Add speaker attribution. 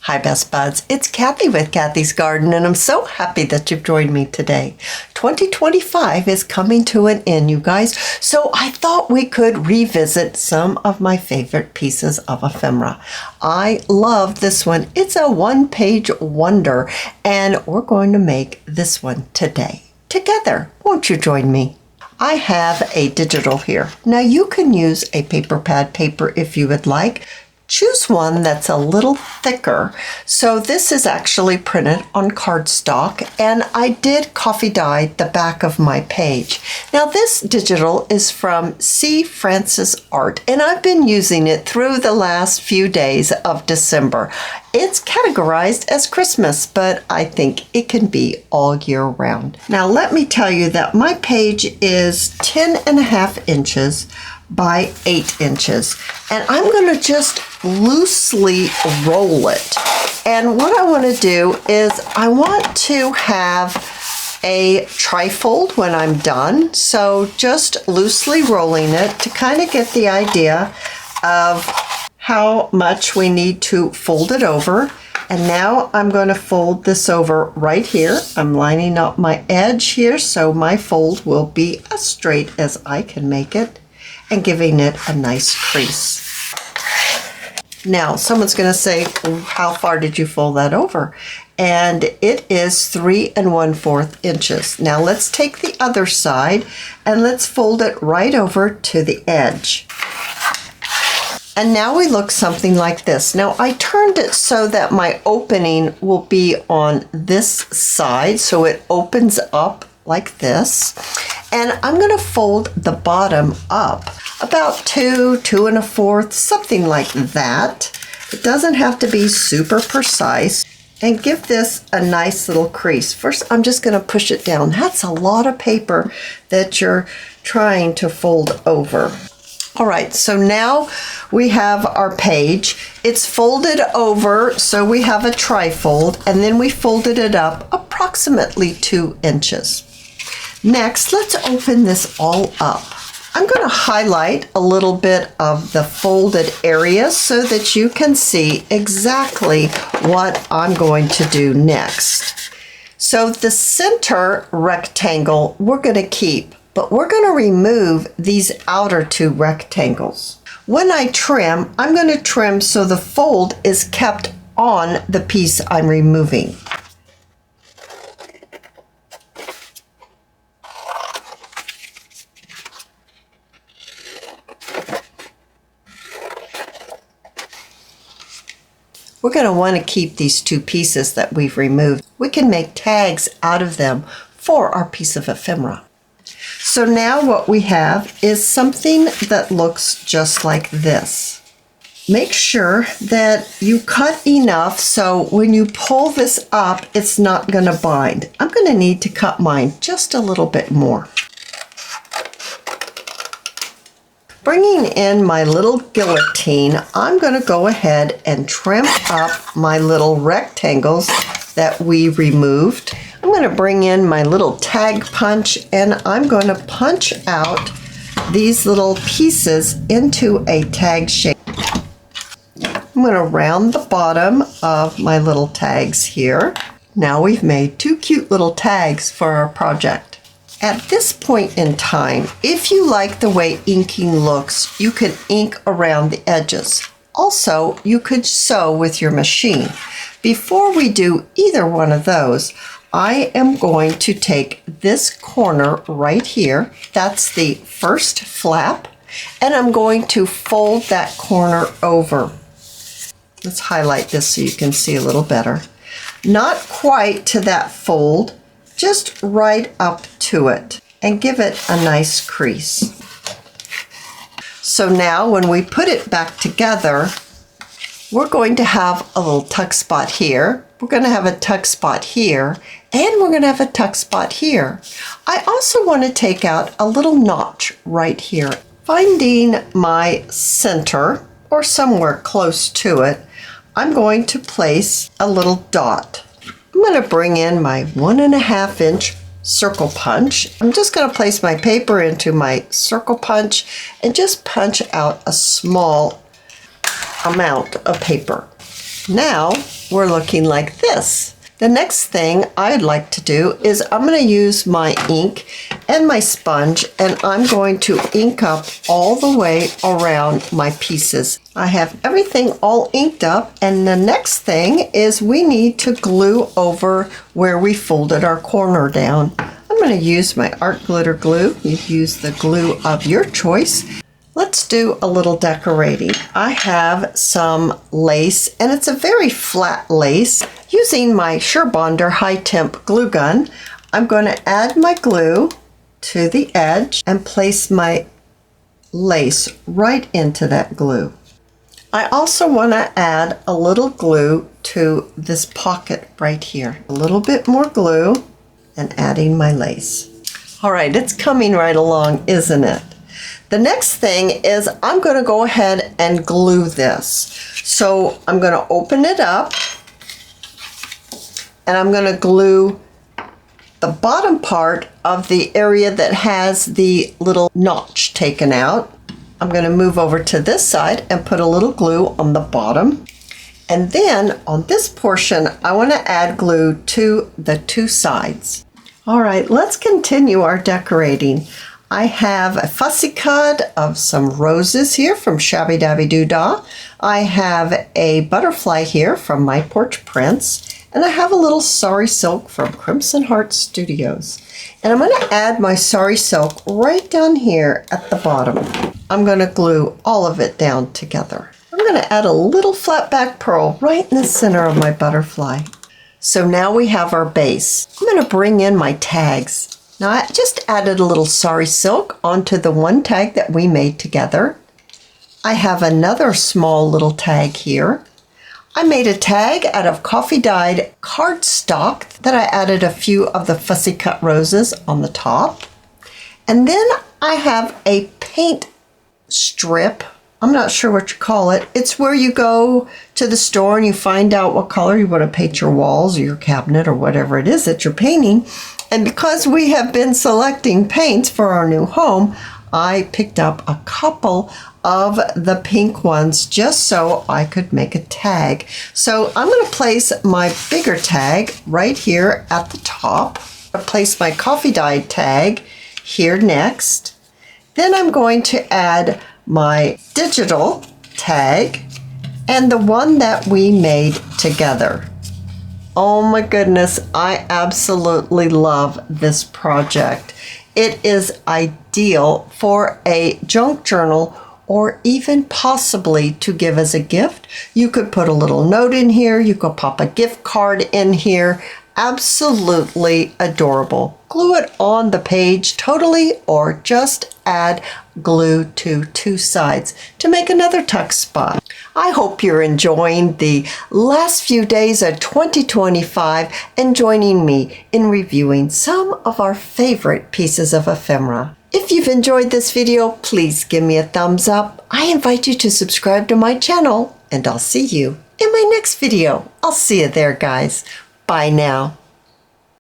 Speaker 1: Hi Best Buds, it's Cathy with Cathy's Garden, and I'm so happy that you've joined me today. 2025 is coming to an end, you guys, so I thought we could revisit some of my favorite pieces of ephemera. I love this one. It's a one-page wonder, and we're going to make this one today. Together, won't you join me? I have a digital here. Now you can use a paper pad paper if you would like. Choose one that's a little thicker. So this is actually printed on cardstock, and I did coffee dye the back of my page. Now this digital is from C. Francis Art, and I've been using it through the last few days of December. It's categorized as Christmas, but I think it can be all year round. Now let me tell you that my page is 10.5 inches by 8 inches, and I'm going to just loosely roll it. And what I want to do is I want to have a trifold when I'm done, so just loosely rolling it to kind of get the idea of how much we need to fold it over. And now I'm going to fold this over right here. I'm lining up my edge here so my fold will be as straight as I can make it, and giving it a nice crease. Now, someone's going to say, well, how far did you fold that over? And it is 3 1/4 inches. Now let's take the other side and let's fold it right over to the edge. And now we look something like this. Now I turned it so that my opening will be on this side, so it opens up like this. And I'm going to fold the bottom up about 2 1/4, something like that. It doesn't have to be super precise, and give this a nice little crease. First, I'm just going to push it down. That's a lot of paper that you're trying to fold over. All right, so now we have our page. It's folded over, so we have a trifold, and then we folded it up approximately 2 inches. Next, let's open this all up. I'm going to highlight a little bit of the folded area so that you can see exactly what I'm going to do next. So the center rectangle we're going to keep, but we're going to remove these outer 2 rectangles. When I trim, I'm going to trim so the fold is kept on the piece I'm removing. We're going to want to keep these 2 pieces that we've removed. We can make tags out of them for our piece of ephemera. So now what we have is something that looks just like this. Make sure that you cut enough so when you pull this up, it's not going to bind. I'm going to need to cut mine just a little bit more. Bringing in my little guillotine, I'm going to go ahead and trim up my little rectangles that we removed. I'm going to bring in my little tag punch, and I'm going to punch out these little pieces into a tag shape. I'm going to round the bottom of my little tags here. Now we've made 2 cute little tags for our project. At this point in time, if you like the way inking looks, you can ink around the edges. Also, you could sew with your machine. Before we do either one of those, I am going to take this corner right here. That's the first flap, and I'm going to fold that corner over. Let's highlight this so you can see a little better. Not quite to that fold, just right up to it, and give it a nice crease. So now when we put it back together, we're going to have a little tuck spot here. We're going to have a tuck spot here, and we're going to have a tuck spot here. I also want to take out a little notch right here. Finding my center, or somewhere close to it, I'm going to place a little dot. I'm going to bring in my 1.5 inch circle punch. I'm just going to place my paper into my circle punch and just punch out a small amount of paper. Now we're looking like this. The next thing I'd like to do is I'm going to use my ink and my sponge, and I'm going to ink up all the way around my pieces. I have everything all inked up, and the next thing is we need to glue over where we folded our corner down. I'm going to use my art glitter glue. You use the glue of your choice. Let's do a little decorating. I have some lace, and it's a very flat lace. Using my Surebonder high temp glue gun, I'm going to add my glue to the edge and place my lace right into that glue. I also want to add a little glue to this pocket right here. A little bit more glue and adding my lace. All right, it's coming right along, isn't it? The next thing is I'm going to go ahead and glue this. So I'm going to open it up, and I'm going to glue the bottom part of the area that has the little notch taken out. I'm going to move over to this side and put a little glue on the bottom. And then on this portion, I want to add glue to the two sides. All right, let's continue our decorating. I have a fussy cut of some roses here from Shabby Dabby Doo Dah. I have a butterfly here from My Porch Prints. And I have a little sari silk from Crimson Heart Studios. And I'm going to add my sari silk right down here at the bottom. I'm going to glue all of it down together. I'm going to add a little flat back pearl right in the center of my butterfly. So now we have our base. I'm going to bring in my tags. Now I just added a little sari silk onto the one tag that we made together. I have another small little tag here. I made a tag out of coffee dyed cardstock that I added a few of the fussy cut roses on the top. And then I have a paint strip. I'm not sure what you call it. It's where you go to the store and you find out what color you want to paint your walls or your cabinet or whatever it is that you're painting. And because we have been selecting paints for our new home, I picked up a couple of the pink ones just so I could make a tag. So I'm going to place my bigger tag right here at the top. I'll place my coffee dyed tag here next. Then I'm going to add my digital tag and the one that we made together. Oh my goodness, I absolutely love this project. It is ideal for a junk journal or even possibly to give as a gift. You could put a little note in here. You could pop a gift card in here. Absolutely adorable. Glue it on the page totally, or just add glue to two sides to make another tuck spot. I hope you're enjoying the last few days of 2025 and joining me in reviewing some of our favorite pieces of ephemera. If you've enjoyed this video, please give me a thumbs up. I invite you to subscribe to my channel, and I'll see you in my next video. I'll see you there, guys. Bye now.